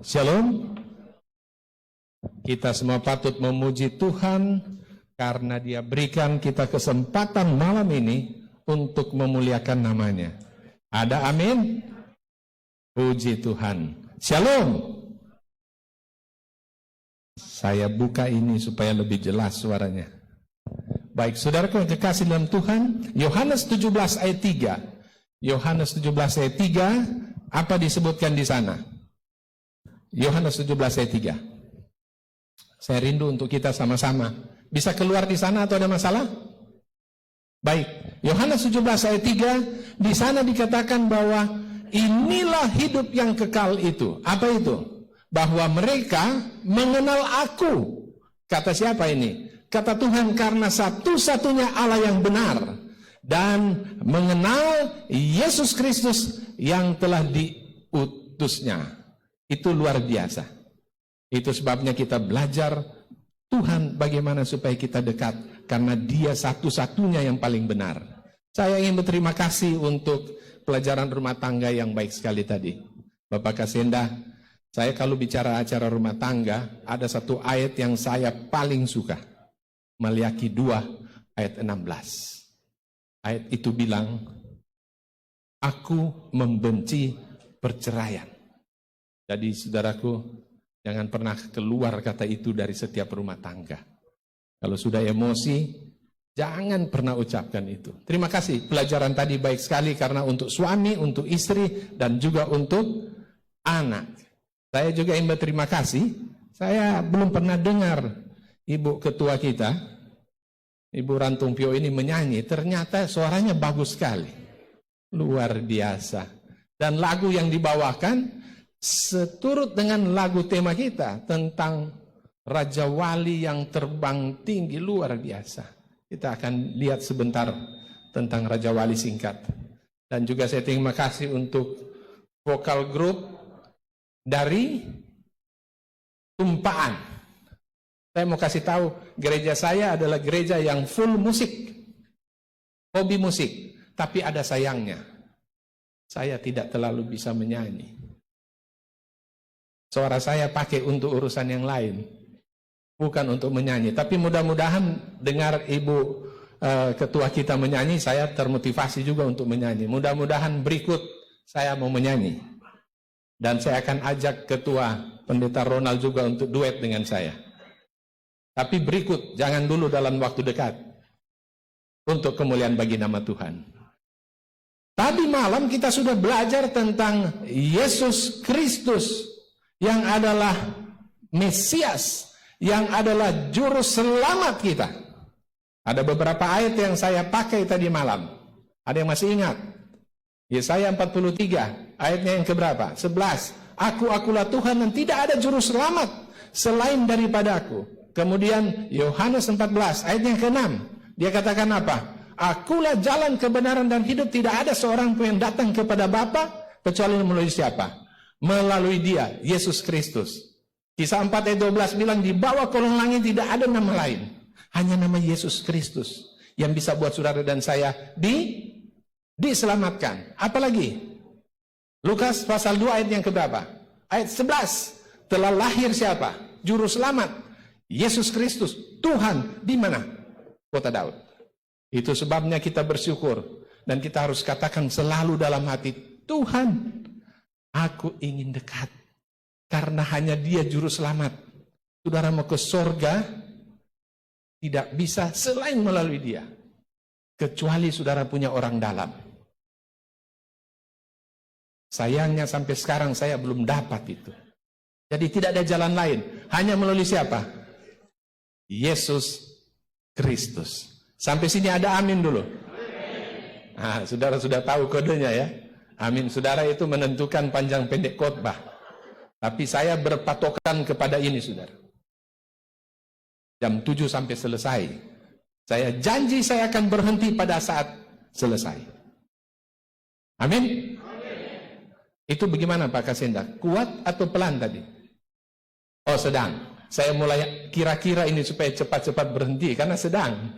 Shalom. Kita semua patut memuji Tuhan karena Dia berikan kita kesempatan malam ini untuk memuliakan namanya. Ada amin? Puji Tuhan. Shalom. Saya buka ini supaya lebih jelas suaranya. Baik, saudaraku yang kekasih dalam Tuhan, Yohanes 17 ayat 3. Yohanes 17 ayat 3, apa disebutkan di sana? Yohanes 17 ayat 3. Saya rindu untuk kita sama-sama. Bisa keluar di sana atau ada masalah? Baik, Yohanes 17 ayat 3, di sana dikatakan bahwa inilah hidup yang kekal itu. Apa itu? Bahwa mereka mengenal aku. Kata siapa ini? Kata Tuhan, karena satu-satunya Allah yang benar. Dan mengenal Yesus Kristus yang telah diutusnya. Itu luar biasa. Itu sebabnya kita belajar Tuhan bagaimana supaya kita dekat. Karena Dia satu-satunya yang paling benar. Saya ingin berterima kasih untuk pelajaran rumah tangga yang baik sekali tadi. Bapak Kasenda, saya kalau bicara acara rumah tangga, ada satu ayat yang saya paling suka. Maliaki 2 ayat 16. Ayat itu bilang, aku membenci perceraian. Jadi saudaraku, jangan pernah keluar kata itu dari setiap rumah tangga. Kalau sudah emosi, jangan pernah ucapkan itu. Terima kasih, pelajaran tadi baik sekali karena untuk suami, untuk istri, dan juga untuk anak. Saya juga ingin berterima kasih, saya belum pernah dengar Ibu Ketua kita, Ibu Rantung Pio ini menyanyi, ternyata suaranya bagus sekali. Luar biasa. Dan lagu yang dibawakan seturut dengan lagu tema kita tentang Raja Wali yang terbang tinggi, luar biasa. Kita akan lihat sebentar tentang Raja Wali singkat. Dan juga saya terima kasih untuk vokal grup dari Tumpaan. Saya mau kasih tahu, gereja saya adalah gereja yang full musik, hobi musik. Tapi ada sayangnya, saya tidak terlalu bisa menyanyi. Suara saya pakai untuk urusan yang lain, bukan untuk menyanyi. Tapi mudah-mudahan dengar Ibu Ketua kita menyanyi, saya termotivasi juga untuk menyanyi. Mudah-mudahan berikut saya mau menyanyi. Dan saya akan ajak Ketua Pendeta Ronald juga untuk duet dengan saya. Tapi berikut, jangan dulu dalam waktu dekat. Untuk kemuliaan bagi nama Tuhan. Tadi malam kita sudah belajar tentang Yesus Kristus yang adalah Mesias, yang adalah juru selamat kita. Ada beberapa ayat yang saya pakai tadi malam. Ada yang masih ingat? Yesaya 43, ayatnya yang keberapa? 11. Akulah Tuhan dan tidak ada juru selamat selain daripada aku. Kemudian Yohanes 14, ayat yang ke-6. Dia katakan apa? Akulah jalan kebenaran dan hidup, tidak ada seorang pun yang datang kepada Bapa kecuali melalui siapa? Melalui Dia, Yesus Kristus. Kisah 4 ayat 12 bilang, di bawah kolong langit tidak ada nama lain, hanya nama Yesus Kristus yang bisa buat saudara dan saya diselamatkan. Apalagi Lukas pasal 2 ayat yang keberapa? Ayat 11. Telah lahir siapa? Juru selamat, Yesus Kristus, Tuhan. Di mana? Kota Daud. Itu sebabnya kita bersyukur dan kita harus katakan selalu dalam hati, Tuhan, aku ingin dekat, karena hanya Dia juru selamat. Saudara mau ke sorga, tidak bisa selain melalui Dia. Kecuali saudara punya orang dalam. Sayangnya sampai sekarang saya belum dapat itu. Jadi tidak ada jalan lain. Hanya melalui siapa? Yesus Kristus. Sampai sini ada amin dulu. Nah, saudara sudah tahu kodenya ya. Amin. Saudara itu menentukan panjang pendek khotbah. Tapi saya berpatokan kepada ini, saudara. Jam 7 sampai selesai. Saya janji saya akan berhenti pada saat selesai. Amin. Itu bagaimana Pak Kasenda? Kuat atau pelan tadi? Oh, sedang. Saya mulai kira-kira ini supaya cepat-cepat berhenti karena sedang.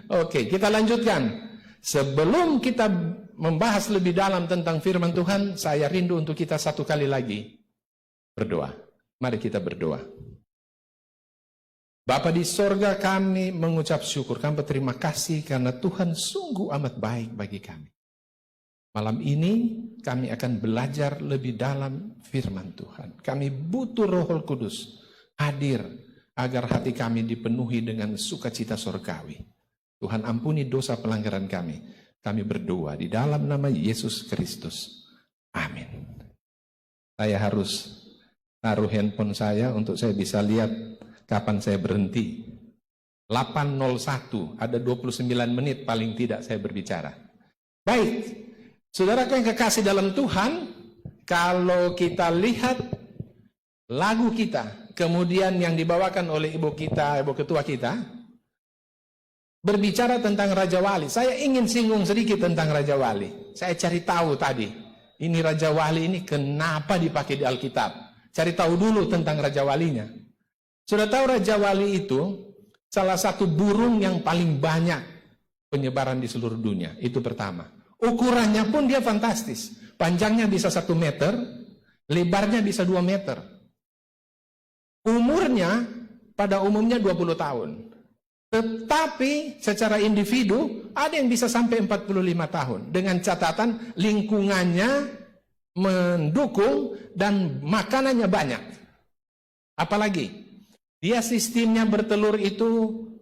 Oke, kita lanjutkan. Sebelum kita membahas lebih dalam tentang firman Tuhan, saya rindu untuk kita satu kali lagi Berdoa. Mari kita berdoa. Bapa di sorga, kami mengucap syukur, kami berterima kasih karena Tuhan sungguh amat baik bagi kami. Malam ini kami akan belajar lebih dalam firman Tuhan. Kami butuh Roh Kudus hadir agar hati kami dipenuhi dengan sukacita surgawi. Tuhan ampuni dosa pelanggaran kami. Kami berdoa di dalam nama Yesus Kristus. Amin. Saya harus taruh handphone saya untuk saya bisa lihat kapan saya berhenti. 8:01, ada 29 menit paling tidak saya berbicara. Baik, saudaraku yang kekasih dalam Tuhan, kalau kita lihat lagu kita, kemudian yang dibawakan oleh ibu ketua kita, berbicara tentang Raja Wali. Saya ingin singgung sedikit tentang Raja Wali. Saya cari tahu tadi, ini Raja Wali ini kenapa dipakai di Alkitab. Cari tahu dulu tentang Raja Walinya. Sudah tahu Raja Wali itu salah satu burung yang paling banyak penyebaran di seluruh dunia. Itu pertama. Ukurannya pun dia fantastis. Panjangnya bisa 1 meter, lebarnya bisa 2 meter. Umurnya pada umumnya 20 tahun. Tetapi secara individu ada yang bisa sampai 45 tahun. Dengan catatan lingkungannya mendukung dan makanannya banyak. Apalagi dia sistemnya bertelur itu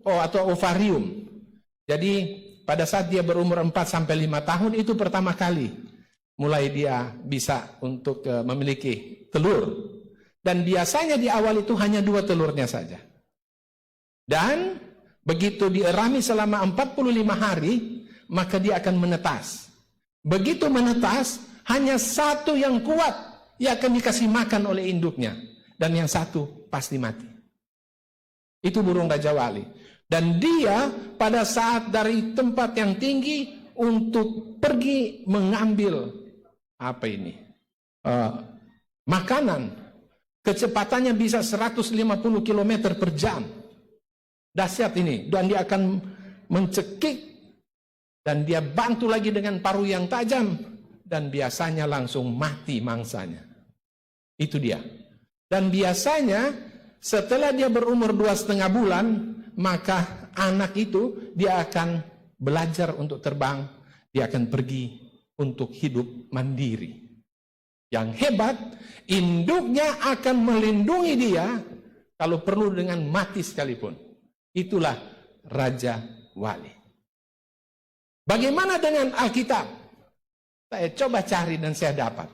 atau ovarium. Jadi pada saat dia berumur 4-5 tahun itu pertama kali mulai dia bisa untuk memiliki telur. Dan biasanya di awal itu hanya 2 telurnya saja. Dan begitu dierami selama 45 hari, maka dia akan menetas. Begitu menetas, hanya 1 yang kuat yang akan dikasih makan oleh induknya. Dan yang 1 pasti mati. Itu burung Raja Wali. Dan dia pada saat dari tempat yang tinggi untuk pergi mengambil makanan. Kecepatannya bisa 150 km per jam. Dahsyat ini. Dan dia akan mencekik. Dan dia bantu lagi dengan paruh yang tajam. Dan biasanya langsung mati mangsanya. Itu dia. Dan biasanya setelah dia berumur 2,5 bulan, maka anak itu dia akan belajar untuk terbang, dia akan pergi untuk hidup mandiri. Yang hebat, induknya akan melindungi dia kalau perlu dengan mati sekalipun. Itulah Raja Wali. Bagaimana dengan Alkitab? Saya coba cari dan saya dapat.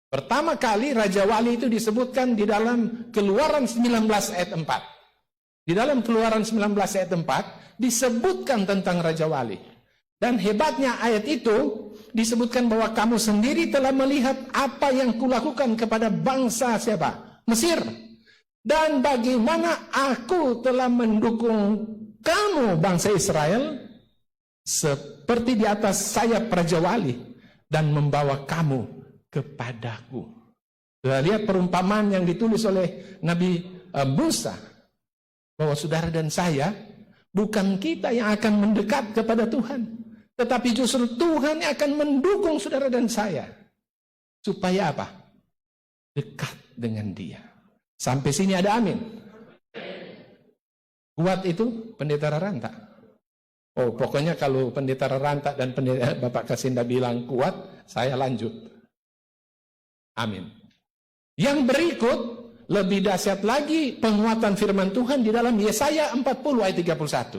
Pertama kali Raja Wali itu disebutkan di dalam Keluaran 19 ayat 4. Di dalam Keluaran 19 ayat 4 disebutkan tentang Raja Wali. Dan hebatnya ayat itu disebutkan bahwa kamu sendiri telah melihat apa yang kulakukan kepada bangsa siapa? Mesir. Dan bagaimana aku telah mendukung kamu bangsa Israel seperti di atas sayap Raja Wali dan membawa kamu kepadaku. Sudah lihat perumpamaan yang ditulis oleh Nabi Musa bahwa saudara dan saya, bukan kita yang akan mendekat kepada Tuhan, tetapi justru Tuhan yang akan mendukung saudara dan saya supaya apa? Dekat dengan Dia. Sampai sini ada amin. Kuat itu Pendeta Raranta. Pokoknya kalau Pendeta Raranta dan Pendeta Bapak Kasinda bilang kuat, saya lanjut. Amin. Yang berikut lebih dahsyat lagi penguatan firman Tuhan di dalam Yesaya 40 ayat 31.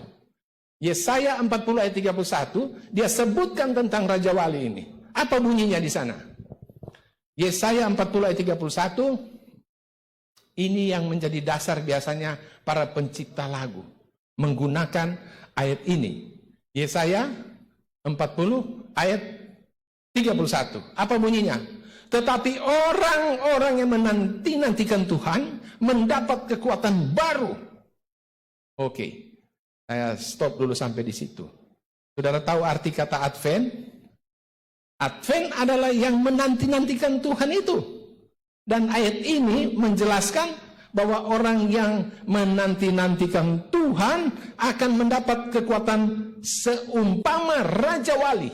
Yesaya 40 ayat 31 dia sebutkan tentang Raja Wali ini. Apa bunyinya di sana? Yesaya 40 ayat 31 ini yang menjadi dasar biasanya para pencipta lagu menggunakan ayat ini. Yesaya 40 ayat 31. Apa bunyinya? Tetapi orang-orang yang menanti-nantikan Tuhan mendapat kekuatan baru. Oke, saya stop dulu sampai di situ. Saudara tahu arti kata Advent? Advent adalah yang menanti-nantikan Tuhan itu. Dan ayat ini menjelaskan bahwa orang yang menanti-nantikan Tuhan akan mendapat kekuatan seumpama Raja Wali.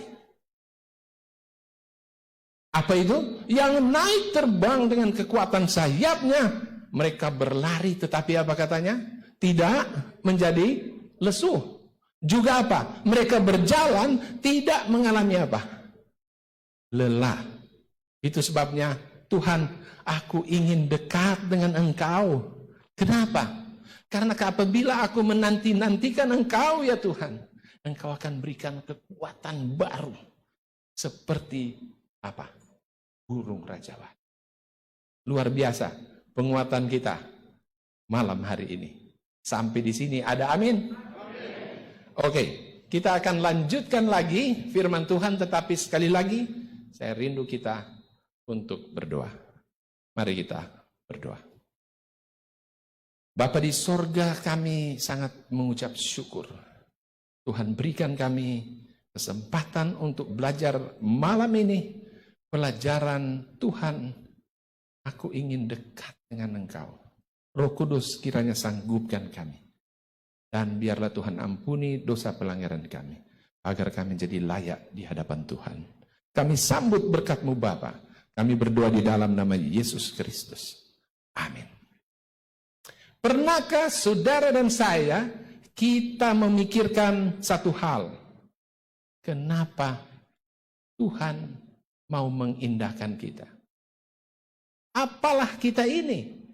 Apa itu? Yang naik terbang dengan kekuatan sayapnya. Mereka berlari, tetapi apa katanya? Tidak menjadi lesuh. Juga apa? Mereka berjalan tidak mengalami apa? Lelah. Itu sebabnya, Tuhan, aku ingin dekat dengan Engkau. Kenapa? Karena apabila aku menanti-nantikan Engkau ya Tuhan, Engkau akan berikan kekuatan baru. Seperti apa? Burung rajawan. Luar biasa penguatan kita malam hari ini. Sampai di sini ada amin? Oke, kita akan lanjutkan lagi firman Tuhan, tetapi sekali lagi saya rindu kita untuk berdoa. Mari kita berdoa. Bapa di sorga, kami sangat mengucap syukur. Tuhan berikan kami kesempatan untuk belajar malam ini. Pelajaran Tuhan, aku ingin dekat dengan Engkau. Roh Kudus kiranya sanggupkan kami. Dan biarlah Tuhan ampuni dosa pelanggaran kami. Agar kami jadi layak di hadapan Tuhan. Kami sambut berkat-Mu Bapa. Kami berdoa di dalam nama Yesus Kristus. Amin. Pernahkah saudara dan saya, kita memikirkan satu hal. Kenapa Tuhan mau mengindahkan kita? Apalah kita ini?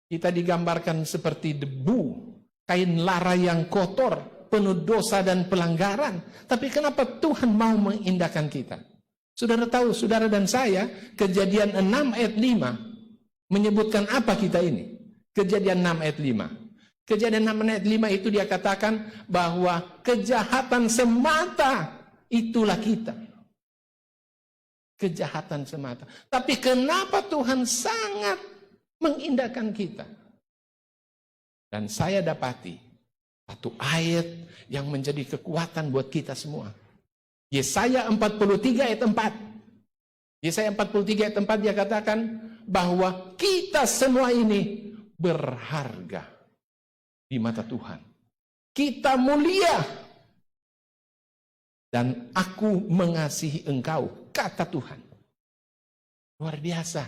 Kita digambarkan seperti debu, kain lara yang kotor, penuh dosa dan pelanggaran. Tapi kenapa Tuhan mau mengindahkan kita? Saudara tahu, saudara dan saya, Kejadian 6 ayat 5 menyebutkan apa kita ini? Kejadian 6 ayat 5. Kejadian 6 ayat 5 itu dia katakan bahwa kejahatan semata itulah kita. Kejahatan semata. Tapi kenapa Tuhan sangat mengindahkan kita? Dan saya dapati satu ayat yang menjadi kekuatan buat kita semua. Yesaya 43 ayat 4. Yesaya 43 ayat 4 dia katakan bahwa kita semua ini berharga di mata Tuhan. Kita mulia. Dan aku mengasihi engkau, kata Tuhan. Luar biasa.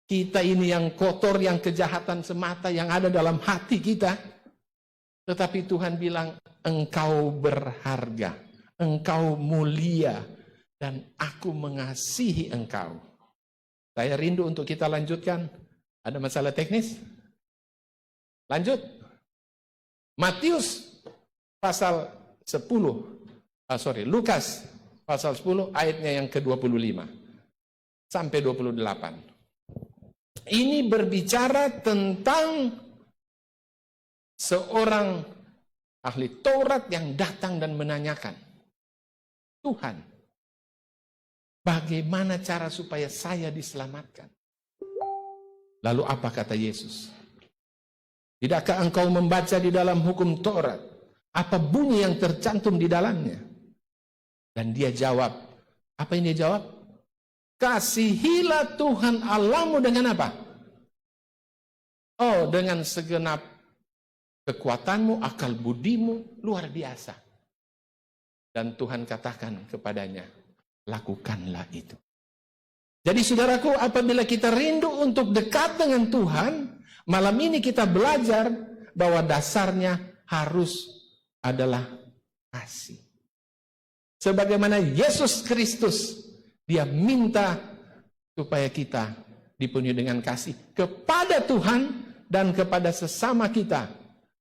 Kita ini yang kotor, yang kejahatan semata, yang ada dalam hati kita. Tetapi Tuhan bilang, engkau berharga, engkau mulia, dan aku mengasihi engkau. Saya rindu untuk kita lanjutkan. Ada masalah teknis? Lanjut. Matius pasal 10. Lukas pasal 10 ayatnya yang ke-25 sampai 28. Ini berbicara tentang seorang ahli Taurat yang datang dan menanyakan, Tuhan, bagaimana cara supaya saya diselamatkan? Lalu apa kata Yesus? Tidakkah engkau membaca di dalam hukum Taurat apa bunyi yang tercantum di dalamnya? Dan dia jawab, apa yang dia jawab? Kasihilah Tuhan Allahmu dengan apa? Oh, dengan segenap kekuatanmu, akal budimu, luar biasa. Dan Tuhan katakan kepadanya, lakukanlah itu. Jadi saudaraku, apabila kita rindu untuk dekat dengan Tuhan, malam ini kita belajar bahwa dasarnya harus adalah kasih. Sebagaimana Yesus Kristus, dia minta supaya kita dipenuhi dengan kasih kepada Tuhan dan kepada sesama kita.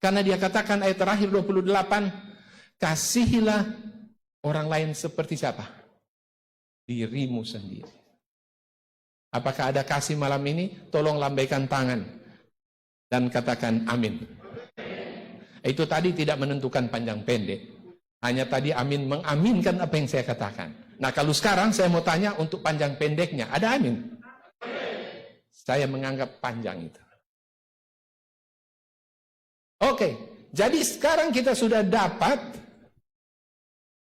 Karena dia katakan ayat terakhir 28, kasihilah orang lain seperti siapa? Dirimu sendiri. Apakah ada kasih malam ini? Tolong lambaikan tangan dan katakan amin. Itu tadi tidak menentukan panjang pendek. Hanya tadi amin mengaminkan apa yang saya katakan. Nah kalau sekarang saya mau tanya untuk panjang pendeknya, ada amin? Saya menganggap panjang itu. Oke, jadi sekarang kita sudah dapat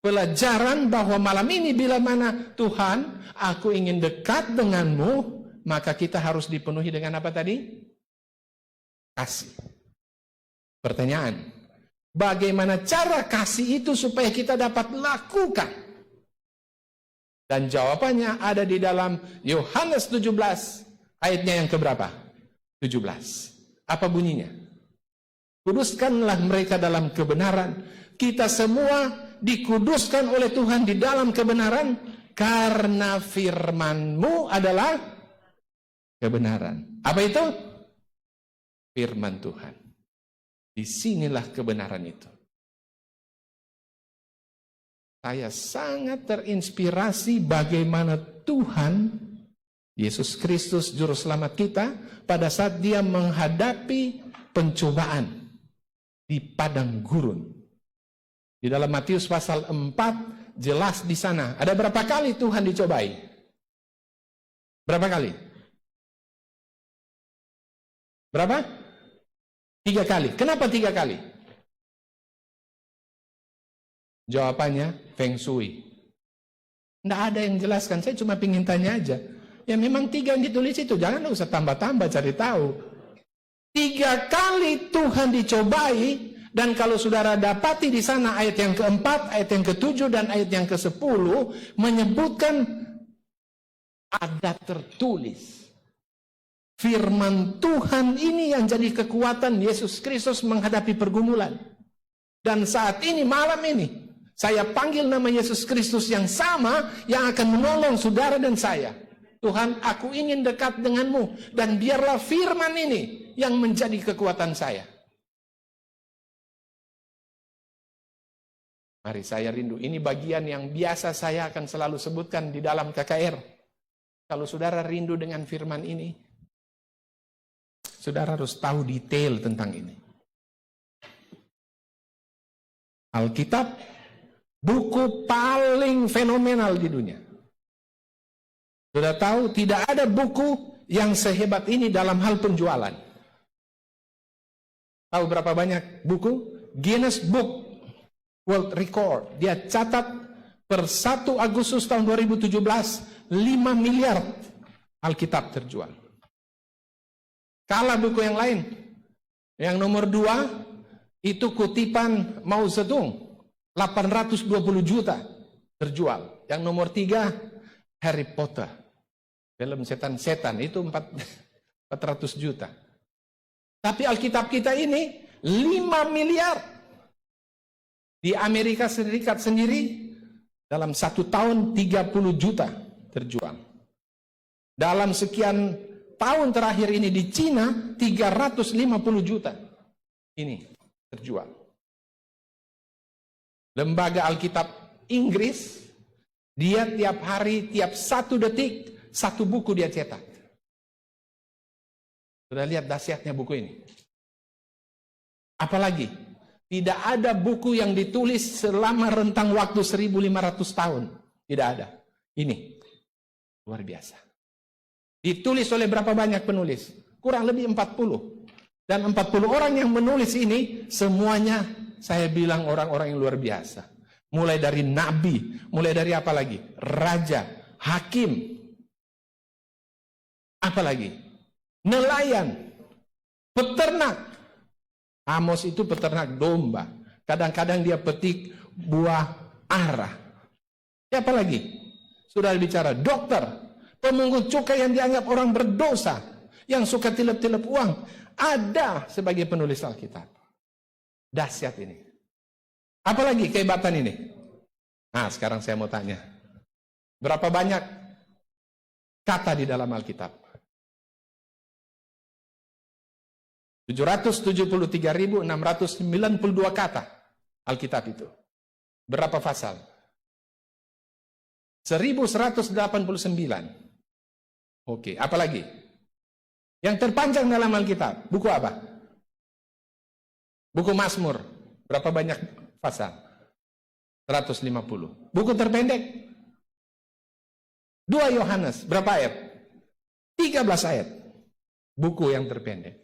pelajaran bahwa malam ini bila mana Tuhan, aku ingin dekat denganmu, maka kita harus dipenuhi dengan apa tadi? Kasih. Pertanyaan, bagaimana cara kasih itu supaya kita dapat lakukan? Dan jawabannya ada di dalam Yohanes 17 ayatnya yang keberapa? 17. Apa bunyinya? Kuduskanlah mereka dalam kebenaran. Kita semua dikuduskan oleh Tuhan di dalam kebenaran karena firman-Mu adalah kebenaran. Apa itu? Firman Tuhan. Disinilah kebenaran itu. Saya sangat terinspirasi bagaimana Tuhan, Yesus Kristus Juru Selamat kita, pada saat dia menghadapi pencobaan di padang gurun. Di dalam Matius pasal 4, jelas di sana. Ada berapa kali Tuhan dicobai? Berapa kali? Berapa? 3 kali. Kenapa 3 kali? Jawabannya Feng Shui. Tidak ada yang jelaskan, saya cuma ingin tanya aja. Ya memang 3 yang ditulis itu, jangan usah tambah-tambah cari tahu. 3 kali Tuhan dicobai, dan kalau saudara dapati di sana ayat yang keempat, ayat yang ke-7, dan ayat yang ke-10, menyebutkan ada tertulis. Firman Tuhan ini yang jadi kekuatan Yesus Kristus menghadapi pergumulan. Dan saat ini, malam ini, saya panggil nama Yesus Kristus yang sama yang akan menolong saudara dan saya. Tuhan, aku ingin dekat denganmu. Dan biarlah firman ini yang menjadi kekuatan saya. Mari saya rindu. Ini bagian yang biasa saya akan selalu sebutkan di dalam KKR. Kalau saudara rindu dengan firman ini, saudara harus tahu detail tentang ini. Alkitab, buku paling fenomenal di dunia. Sudah tahu, tidak ada buku yang sehebat ini dalam hal penjualan. Tahu berapa banyak buku? Guinness Book World Record. Dia catat per 1 Agustus tahun 2017, 5 miliar Alkitab terjual. Kalah buku yang lain. Yang nomor 2, itu kutipan Mao Zedong. 820 juta terjual. Yang nomor 3, Harry Potter. Film setan-setan itu 400 juta. Tapi Alkitab kita ini 5 miliar. Di Amerika Serikat sendiri dalam 1 tahun 30 juta terjual. Dalam sekian tahun terakhir ini di Cina 350 juta. Ini terjual. Lembaga Alkitab Inggris, dia tiap hari, tiap 1 detik, 1 buku dia cetak. Sudah lihat dahsyatnya buku ini? Apalagi, tidak ada buku yang ditulis selama rentang waktu 1500 tahun. Tidak ada. Ini, luar biasa. Ditulis oleh berapa banyak penulis? Kurang lebih 40. Dan 40 orang yang menulis ini, semuanya saya bilang orang-orang yang luar biasa. Mulai dari nabi, mulai dari apa lagi? Raja, hakim. Apa lagi? Nelayan, peternak. Amos itu peternak domba. Kadang-kadang dia petik buah ara. Siapa lagi? Sudah bicara dokter, pemungut cukai yang dianggap orang berdosa, yang suka tilep-tilep uang, ada sebagai penulis Alkitab. Dahsyat ini. Apalagi kehebatan ini? Nah, sekarang saya mau tanya. Berapa banyak kata di dalam Alkitab? 773.692 kata Alkitab itu. Berapa pasal? 1189. Oke, apalagi? Yang terpanjang dalam Alkitab, buku apa? Buku Mazmur, berapa banyak pasal? 150. Buku terpendek? 2 Yohanes, berapa ayat? 13 ayat. Buku yang terpendek.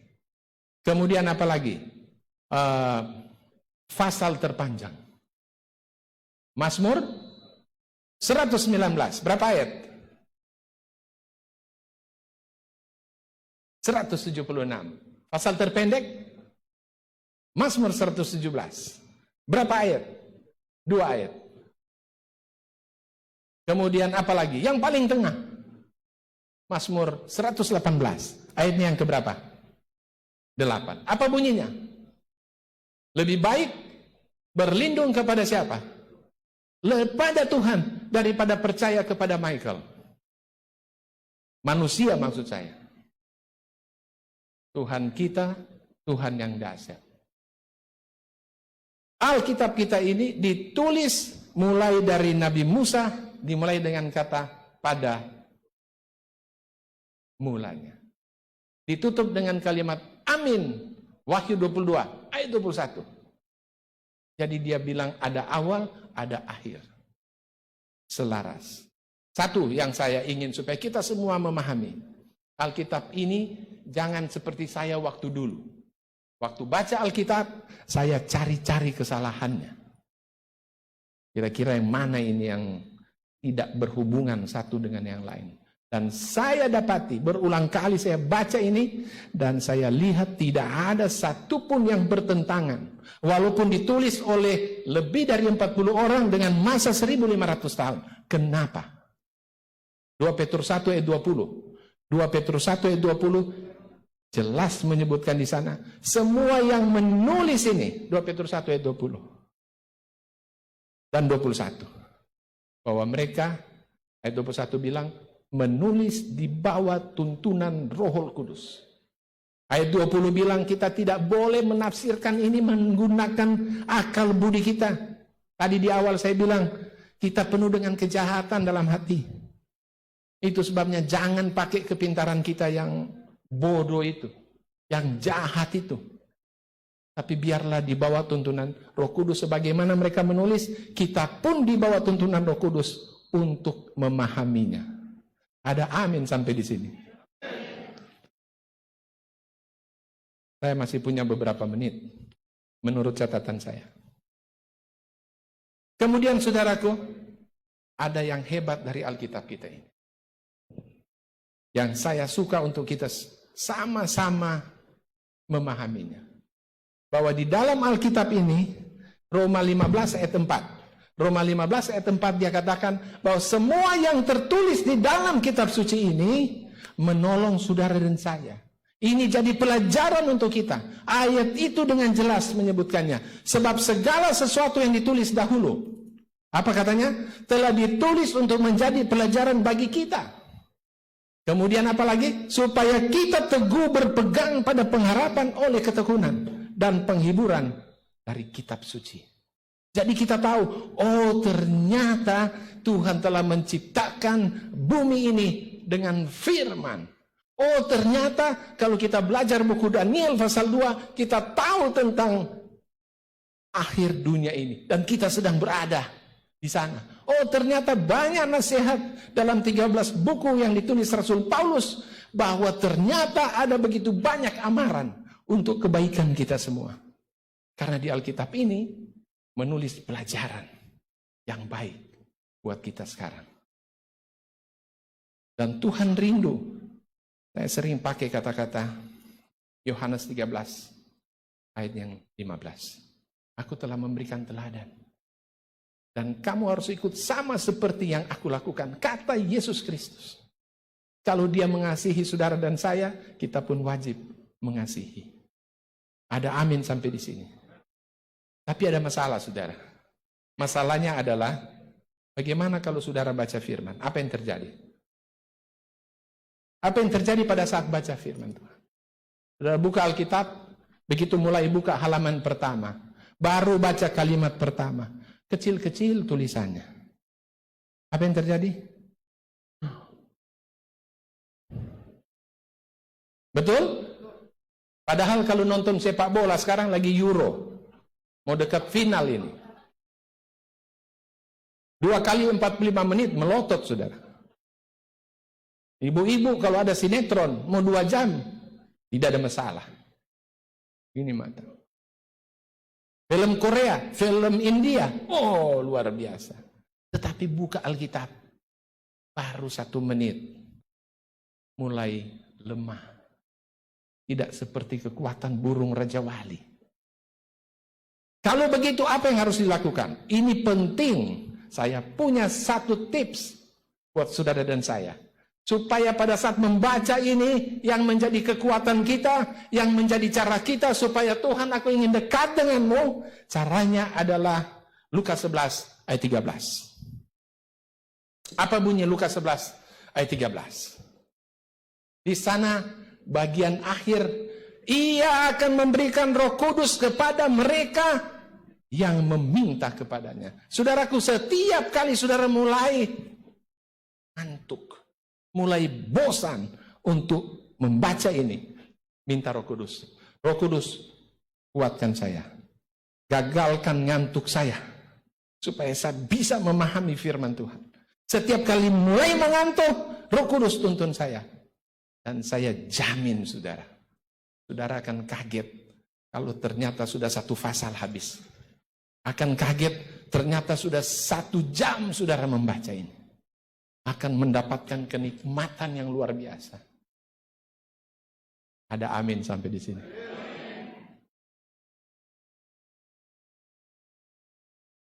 Kemudian apa lagi? Pasal terpanjang. Mazmur 119, berapa ayat? 176. Pasal terpendek? Mazmur 117. Berapa ayat? 2 ayat. Kemudian apa lagi? Yang paling tengah. Mazmur 118. Ayatnya yang keberapa? 8. Apa bunyinya? Lebih baik berlindung kepada siapa? Kepada Tuhan daripada percaya kepada Michael. Manusia maksud saya. Tuhan kita, Tuhan yang dahsyat. Alkitab kita ini ditulis mulai dari Nabi Musa, dimulai dengan kata pada mulanya. Ditutup dengan kalimat amin. Wahyu 22 ayat 21. Jadi dia bilang ada awal, ada akhir. Selaras. Satu yang saya ingin supaya kita semua memahami. Alkitab ini jangan seperti saya waktu dulu. Waktu baca Alkitab, saya cari-cari kesalahannya. Kira-kira yang mana ini yang tidak berhubungan satu dengan yang lain. Dan saya dapati, berulang kali saya baca ini, dan saya lihat tidak ada satupun yang bertentangan. Walaupun ditulis oleh lebih dari 40 orang dengan masa 1500 tahun. Kenapa? 2 Petrus 1 ayat 20. 2 Petrus 1 ayat 20 jelas menyebutkan di sana. Semua yang menulis ini, 2 Petrus 1 ayat 20. Dan 21. Bahwa mereka, ayat 21 bilang, menulis di bawah tuntunan Roh Kudus. Ayat 20 bilang kita tidak boleh menafsirkan ini menggunakan akal budi kita. Tadi di awal saya bilang, kita penuh dengan kejahatan dalam hati. Itu sebabnya jangan pakai kepintaran kita yang bodoh itu, yang jahat itu. Tapi biarlah di bawah tuntunan Roh Kudus sebagaimana mereka menulis, kita pun di bawah tuntunan Roh Kudus untuk memahaminya. Ada amin sampai di sini. Saya masih punya beberapa menit menurut catatan saya. Kemudian saudaraku, ada yang hebat dari Alkitab kita ini. Yang saya suka untuk kita sama-sama memahaminya. Bahwa di dalam Alkitab ini, Roma 15 ayat 4. Roma 15 ayat 4 dia katakan bahwa semua yang tertulis di dalam kitab suci ini menolong saudara dan saya. Ini jadi pelajaran untuk kita. Ayat itu dengan jelas menyebutkannya. Sebab segala sesuatu yang ditulis dahulu, apa katanya? Telah ditulis untuk menjadi pelajaran bagi kita. Kemudian apa lagi? Supaya kita teguh berpegang pada pengharapan oleh ketekunan dan penghiburan dari kitab suci. Jadi kita tahu, oh ternyata Tuhan telah menciptakan bumi ini dengan firman. Oh ternyata kalau kita belajar buku Daniel pasal 2, kita tahu tentang akhir dunia ini. Dan kita sedang berada di sana. Oh ternyata banyak nasihat dalam 13 buku yang ditulis Rasul Paulus. Bahwa ternyata ada begitu banyak amaran untuk kebaikan kita semua. Karena di Alkitab ini menulis pelajaran yang baik buat kita sekarang. Dan Tuhan rindu. Saya sering pakai kata-kata Yohanes 13 ayat yang 15. Aku telah memberikan teladan. Dan kamu harus ikut sama seperti yang aku lakukan. Kata Yesus Kristus. Kalau dia mengasihi saudara dan saya, kita pun wajib mengasihi. Ada amin sampai di sini. Tapi ada masalah saudara. Masalahnya adalah bagaimana kalau saudara baca firman? Apa yang terjadi? Apa yang terjadi pada saat baca firman Tuhan? Saudara buka Alkitab, begitu mulai buka halaman pertama, baru baca kalimat pertama, kecil-kecil tulisannya. Apa yang terjadi? Betul? Padahal kalau nonton sepak bola sekarang lagi Euro, mau dekat final ini. 2 kali 45 menit melotot saudara. Ibu-ibu kalau ada sinetron mau 2 jam tidak ada masalah. Ini mata. Film Korea, film India, oh luar biasa. Tetapi buka Alkitab baru 1 menit mulai lemah. Tidak seperti kekuatan burung Raja Wali. Kalau begitu apa yang harus dilakukan? Ini penting saya punya satu tips buat saudara dan saya. Supaya pada saat membaca ini, yang menjadi kekuatan kita, yang menjadi cara kita, supaya Tuhan, aku ingin dekat denganmu. Caranya adalah Lukas 11 ayat 13. Apa bunyi Lukas 11 ayat 13? Di sana bagian akhir, ia akan memberikan Roh Kudus kepada mereka yang meminta kepadanya. Saudaraku, setiap kali saudara mulai ngantuk, mulai bosan untuk membaca ini, minta Roh Kudus. Roh Kudus, kuatkan saya. Gagalkan ngantuk saya, supaya saya bisa memahami firman Tuhan. Setiap kali mulai mengantuk, Roh Kudus tuntun saya. Dan saya jamin saudara akan kaget kalau ternyata sudah satu pasal habis. Akan kaget ternyata sudah 1 jam saudara membaca ini. Akan mendapatkan kenikmatan yang luar biasa. Ada amin sampai di sini.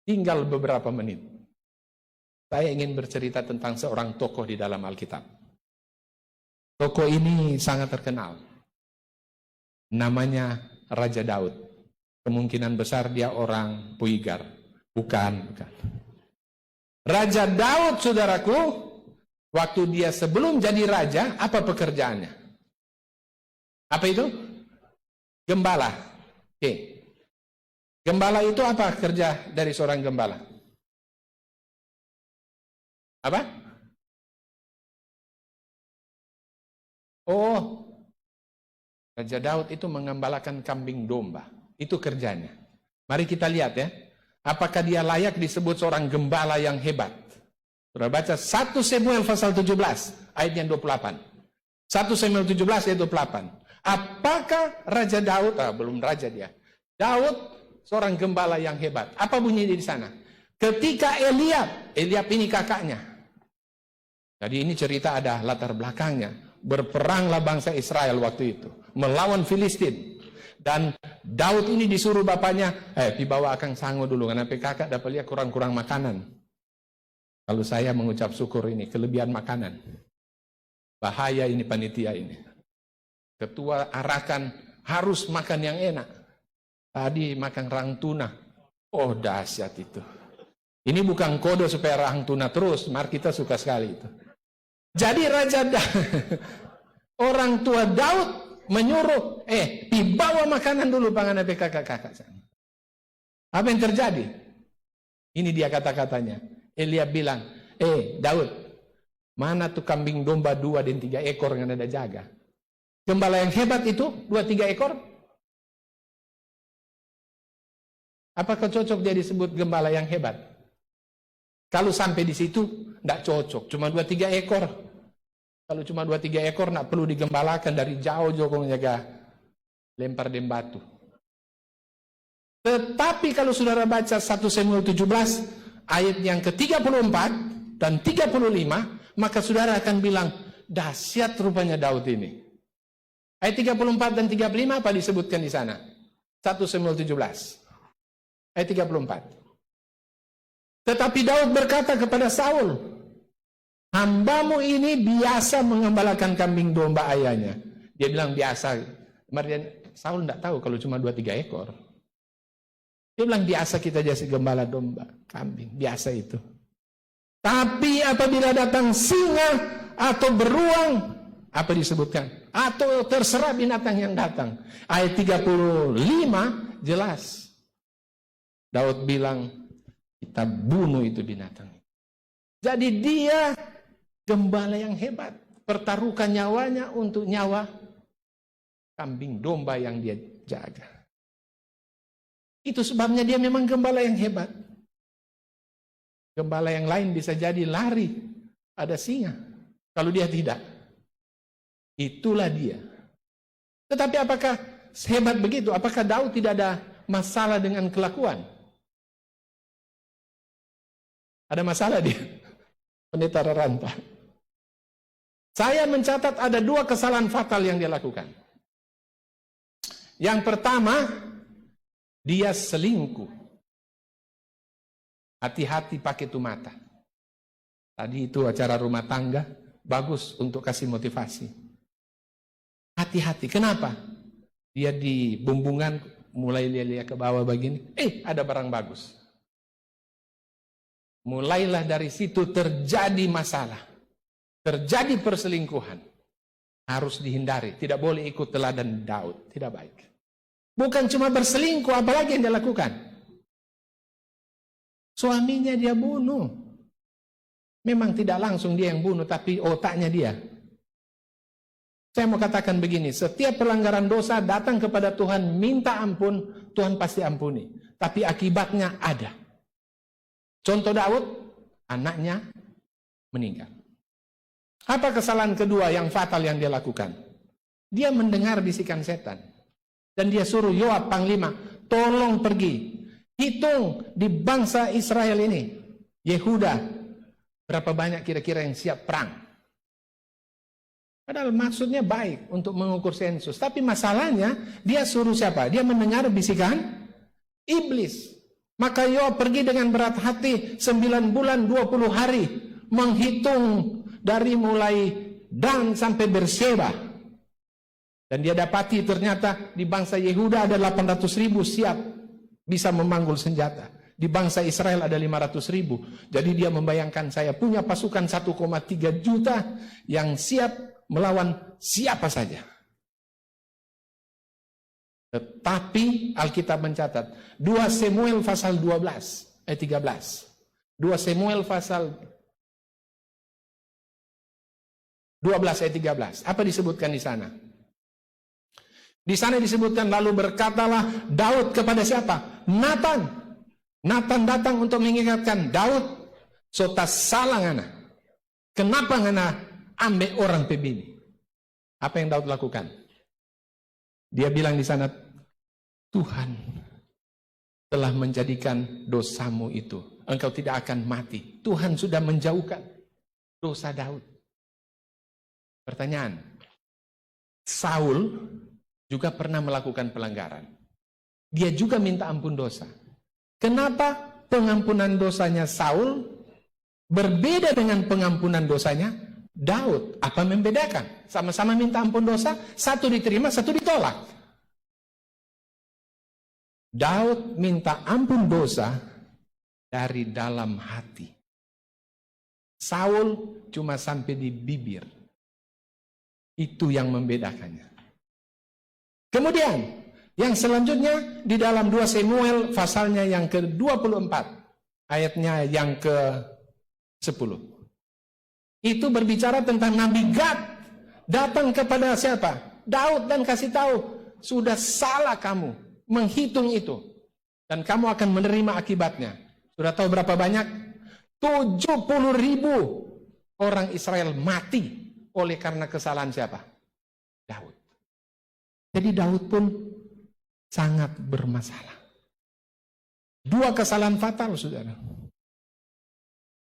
Tinggal beberapa menit. Saya ingin bercerita tentang seorang tokoh di dalam Alkitab. Tokoh ini sangat terkenal. Namanya Raja Daud. Kemungkinan besar dia orang Puigar. Bukan. Raja Daud, saudaraku, waktu dia sebelum jadi raja, apa pekerjaannya? Apa itu? Gembala. Oke. Gembala itu apa kerja dari seorang gembala? Apa? Oh, Raja Daud itu mengembalakan kambing domba. Itu kerjanya. Mari kita lihat ya. Apakah dia layak disebut seorang gembala yang hebat? Sudah baca 1 Samuel pasal 17 ayat yang 28. 1 Samuel 17 ayat 28. Apakah Raja Daud, belum raja dia. Daud seorang gembala yang hebat. Apa bunyi di sana? Ketika Eliab ini kakaknya. Jadi ini cerita ada latar belakangnya. Berperanglah bangsa Israel waktu itu melawan Filistin. Dan Daud ini disuruh bapaknya, dibawa akang sango dulu, karena kakak dapat lihat kurang-kurang makanan. Kalau saya mengucap syukur ini, kelebihan makanan. Bahaya ini panitia ini. Ketua arahkan harus makan yang enak. Tadi makan rahang tuna. Oh dahsyat itu. Ini bukan kode supaya rahang tuna terus, mari kita suka sekali itu. Jadi Raja orang tua Daud menyuruh, dibawa makanan dulu pangan kakak-kakak. Apa yang terjadi? Ini dia kata-katanya. Eliab bilang, Daud, mana tuh kambing domba 2 dan 3 ekor yang ada jaga? Gembala yang hebat itu 2-3 ekor? Apakah cocok dia disebut gembala yang hebat? Kalau sampai di situ, tidak cocok. Cuma 2-3 ekor. Kalau cuma 2-3 ekor, tidak perlu digembalakan dari jauh Joko menjaga lempar dem batu. Tetapi kalau saudara baca 1 Samuel 17, ayat yang ke-34 dan 35, maka saudara akan bilang, dahsyat rupanya Daud ini. Ayat 34 dan 35 apa disebutkan di sana? 1 Samuel 17. Ayat 34. Tetapi Daud berkata kepada Saul, hambamu ini biasa mengembalakan kambing domba ayahnya. Dia bilang biasa. Kemudian Saul tidak tahu kalau cuma 2-3 ekor. Dia bilang biasa kita jadi gembala domba, kambing. Biasa itu. Tapi apabila datang singa atau beruang, apa disebutkan? Atau terserah binatang yang datang. Ayat 35 jelas. Daud bilang, kita bunuh itu binatang. Jadi dia gembala yang hebat. Pertaruhkan nyawanya untuk nyawa kambing domba yang dia jaga. Itu sebabnya dia memang gembala yang hebat. Gembala yang lain bisa jadi lari. Ada singa. Kalau dia tidak. Itulah dia. Tetapi apakah hebat begitu? Apakah Daud tidak ada masalah dengan kelakuan? Ada masalah dia. Pendeta Raranta. Saya mencatat ada 2 kesalahan fatal yang dia lakukan. Yang pertama, dia selingkuh. Hati-hati pakai itu mata. Tadi itu acara rumah tangga, bagus untuk kasih motivasi. Hati-hati, kenapa? Dia di bumbungan, mulai lihat ke bawah begini, ada barang bagus. Mulailah dari situ terjadi masalah. Terjadi perselingkuhan. Harus dihindari, tidak boleh ikut teladan Daud, tidak baik. Bukan cuma berselingkuh, apalagi yang dia lakukan? Suaminya dia bunuh. Memang tidak langsung dia yang bunuh, tapi otaknya dia. Saya mau katakan begini, setiap pelanggaran dosa datang kepada Tuhan, minta ampun, Tuhan pasti ampuni. Tapi akibatnya ada. Contoh Daud, anaknya meninggal. Apa kesalahan kedua yang fatal yang dia lakukan? Dia mendengar bisikan setan. Dan dia suruh Yoab panglima, tolong pergi. Hitung di bangsa Israel ini, Yehuda, berapa banyak kira-kira yang siap perang. Padahal maksudnya baik untuk mengukur sensus. Tapi masalahnya, dia suruh siapa? Dia mendengar bisikan iblis. Maka Yoab pergi dengan berat hati 9 bulan 20 hari. Menghitung dari mulai Dan sampai Berseba. Dan dia dapati ternyata di bangsa Yehuda ada 800.000 siap bisa memanggul senjata. Di bangsa Israel ada 500.000. Jadi dia membayangkan, saya punya pasukan 1,3 juta yang siap melawan siapa saja. Tetapi Alkitab mencatat 2 Samuel pasal 12 ayat 13. 2 Samuel pasal 12 ayat 13. Apa disebutkan di sana? Di sana disebutkan, lalu berkatalah Daud kepada siapa? Nathan. Nathan datang untuk mengingatkan Daud, sota salah ngana. Kenapa ngana ambek orang pebini? Apa yang Daud lakukan? Dia bilang di sana, Tuhan telah menjadikan dosamu itu, engkau tidak akan mati. Tuhan sudah menjauhkan dosa Daud. Pertanyaan, Saul juga pernah melakukan pelanggaran. Dia juga minta ampun dosa. Kenapa pengampunan dosanya Saul berbeda dengan pengampunan dosanya Daud? Apa membedakan? Sama-sama minta ampun dosa, satu diterima, satu ditolak. Daud minta ampun dosa dari dalam hati. Saul cuma sampai di bibir. Itu yang membedakannya. Kemudian, yang selanjutnya di dalam 2 Samuel pasalnya yang ke-24, ayatnya yang ke-10. Itu berbicara tentang Nabi Gad datang kepada siapa? Daud, dan kasih tahu, sudah salah kamu menghitung itu. Dan kamu akan menerima akibatnya. Sudah tahu berapa banyak? 70.000 orang Israel mati oleh karena kesalahan siapa? Daud. Jadi Daud pun sangat bermasalah. 2 kesalahan fatal, saudara.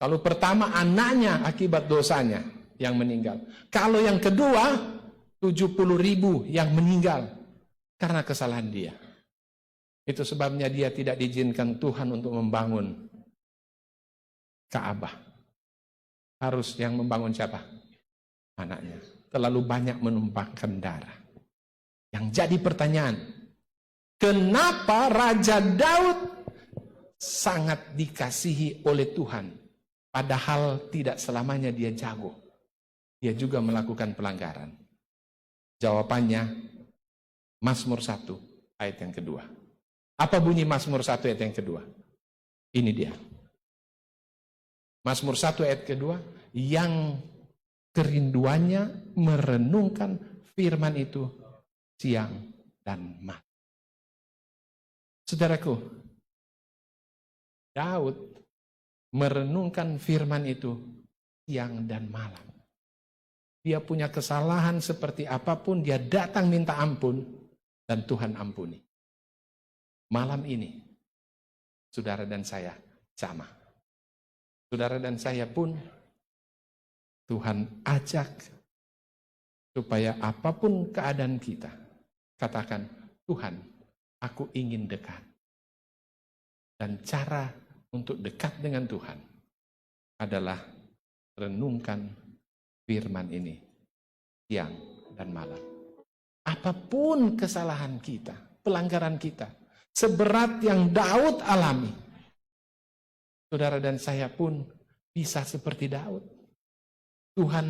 Kalau pertama anaknya akibat dosanya yang meninggal. Kalau yang kedua 70.000 yang meninggal karena kesalahan dia. Itu sebabnya dia tidak diizinkan Tuhan untuk membangun Ka'bah. Harus yang membangun siapa? Anaknya. Terlalu banyak menumpahkan darah. Yang jadi pertanyaan, kenapa Raja Daud sangat dikasihi oleh Tuhan, padahal tidak selamanya dia jago. Dia juga melakukan pelanggaran. Jawabannya, Mazmur 1 ayat yang kedua. Apa bunyi Mazmur 1 ayat yang kedua? Ini dia. Mazmur 1 ayat kedua, yang kerinduannya merenungkan firman itu siang dan malam. Saudaraku, Daud merenungkan firman itu siang dan malam. Dia punya kesalahan seperti apapun, dia datang minta ampun dan Tuhan ampuni. Malam ini, saudara dan saya sama. Saudara dan saya pun Tuhan ajak supaya apapun keadaan kita, katakan, Tuhan, aku ingin dekat. Dan cara untuk dekat dengan Tuhan adalah renungkan firman ini siang dan malam. Apapun kesalahan kita, pelanggaran kita, seberat yang Daud alami, saudara dan saya pun bisa seperti Daud. Tuhan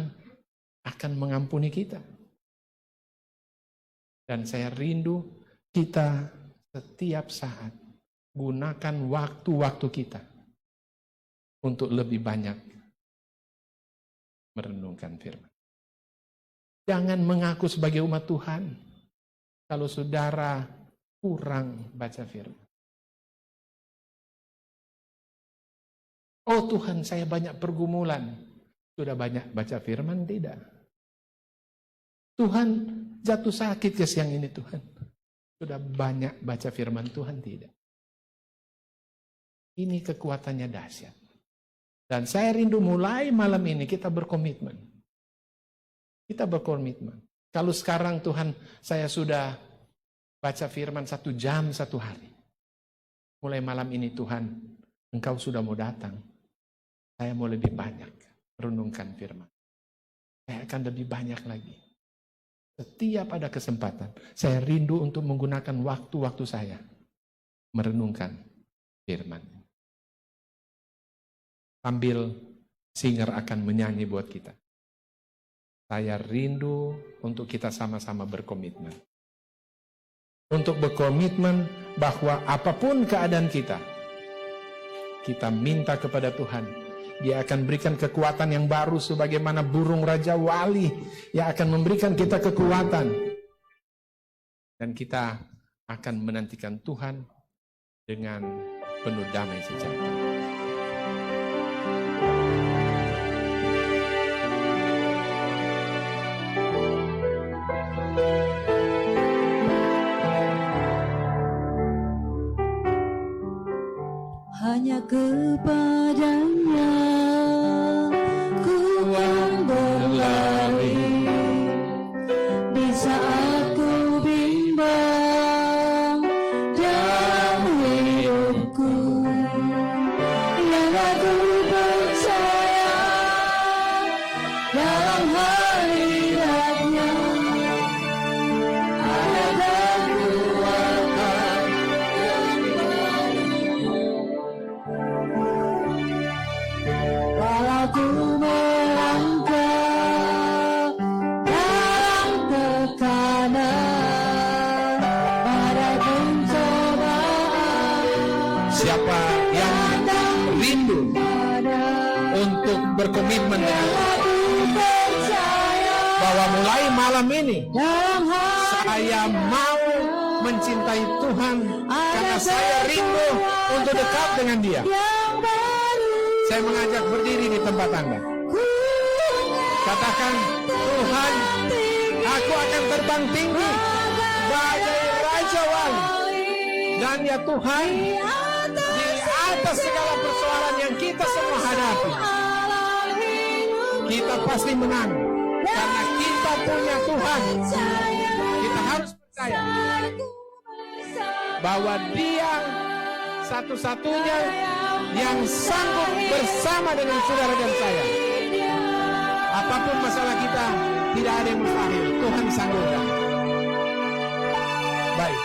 akan mengampuni kita. Dan saya rindu kita setiap saat gunakan waktu-waktu kita untuk lebih banyak merenungkan firman. Jangan mengaku sebagai umat Tuhan kalau saudara kurang baca firman. Oh Tuhan, saya banyak pergumulan. Sudah banyak baca firman? Tidak. Tuhan, jatuh sakit ke siang ini Tuhan. Sudah banyak baca firman Tuhan? Tidak. Ini kekuatannya dahsyat. Dan saya rindu mulai malam ini kita berkomitmen. Kita berkomitmen. Kalau sekarang Tuhan, saya sudah baca firman 1 jam 1 hari. Mulai malam ini Tuhan, Engkau sudah mau datang. Saya mau lebih banyak renungkan firman. Saya akan lebih banyak lagi. Setiap ada kesempatan, saya rindu untuk menggunakan waktu-waktu saya merenungkan firman. Sambil singer akan menyanyi buat kita. Saya rindu untuk kita sama-sama berkomitmen. Untuk berkomitmen bahwa apapun keadaan kita minta kepada Tuhan. Dia akan berikan kekuatan yang baru sebagaimana burung Raja Wali yang akan memberikan kita kekuatan. Dan kita akan menantikan Tuhan dengan penuh damai sejahtera. Hanya kepadanya ku berlari di saat ku bimbang dalam hidupku, yang aku percaya dalam hadiratnya ada kekuatan yang walau ku melangkah dalam tekanan, pada pencobaan. Siapa yang rindu untuk berkomitmen dengan bahwa mulai malam ini saya mau mencintai Tuhan karena saya rindu untuk dekat dengan Dia. Saya mengajak berdiri di tempat Anda. Katakan, Tuhan, aku akan terbang tinggi bagai Raja Wali. Dan ya Tuhan, di atas segala persoalan yang kita semua hadapi, kita pasti menang. Karena kita punya Tuhan. Kita harus percaya bahwa Dia satu-satunya yang sanggup bersama dengan saudara dan saya. Apapun masalah kita, tidak ada yang mustahil. Tuhan sanggupkan. Baik.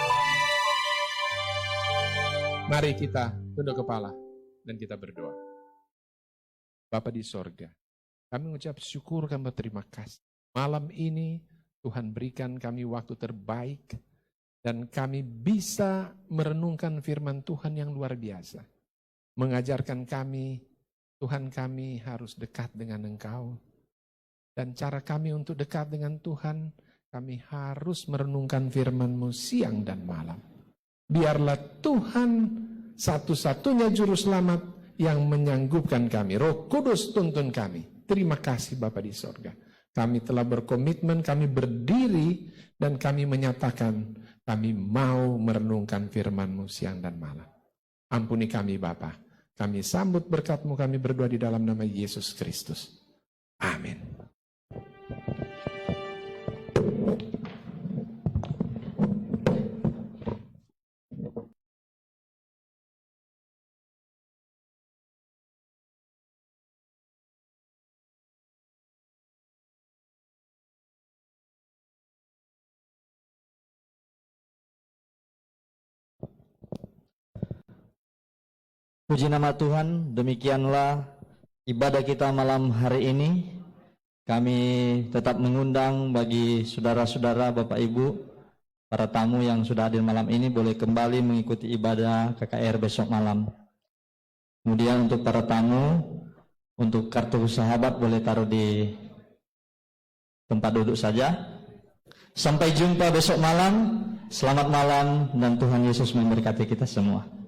Mari kita tunduk kepala dan kita berdoa. Bapa di sorga, kami mengucap syukur, kami berterima kasih. Malam ini Tuhan berikan kami waktu terbaik dan kami bisa merenungkan firman Tuhan yang luar biasa. Mengajarkan kami, Tuhan kami harus dekat dengan Engkau. Dan cara kami untuk dekat dengan Tuhan, kami harus merenungkan firman-Mu siang dan malam. Biarlah Tuhan satu-satunya juru selamat yang menyanggupkan kami. Roh Kudus tuntun kami. Terima kasih Bapa di sorga. Kami telah berkomitmen, kami berdiri, dan kami menyatakan kami mau merenungkan firman-Mu siang dan malam. Ampuni kami Bapa. Kami sambut berkat-Mu, kami berdoa di dalam nama Yesus Kristus. Amin. Puji nama Tuhan, demikianlah ibadah kita malam hari ini. Kami tetap mengundang bagi saudara-saudara, Bapak Ibu, para tamu yang sudah hadir malam ini boleh kembali mengikuti ibadah KKR besok malam. Kemudian untuk para tamu, untuk kartu sahabat boleh taruh di tempat duduk saja. Sampai jumpa besok malam. Selamat malam dan Tuhan Yesus memberkati kita semua.